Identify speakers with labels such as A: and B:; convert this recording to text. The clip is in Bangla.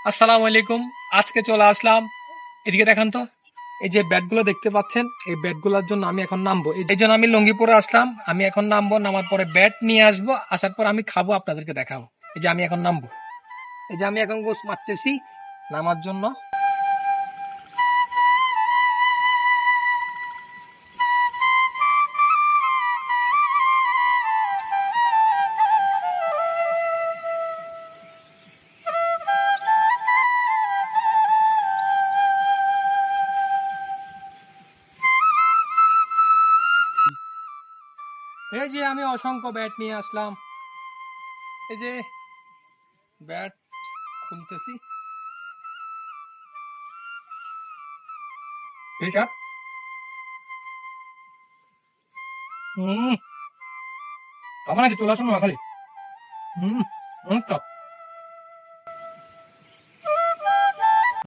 A: আসসালামু আলাইকুম। আজকে চলে আসলাম, এদিকে দেখান তো। এই যে ব্যাটগুলো দেখতে পাচ্ছেন, এই ব্যাটগুলোর জন্য আমি এখন নামবো। এই জন্য আমি লুঙ্গি পরে আসলাম। আমি এখন নামবো, নামার পরে ব্যাট নিয়ে আসবো, আসার পর আমি খাবো, আপনাদেরকে দেখাবো। এই যে আমি এখন নামবো, এই যে আমি এখন গোস মারতেছি নামার জন্য। এই যে আমি অসংখ্য ব্যাট নিয়ে আসলাম। এই যে ব্যাট খুলতেছি। ঠিক আছে। হম, আমার নাকি চলে আসুন না খালি। হম, অনেক tough।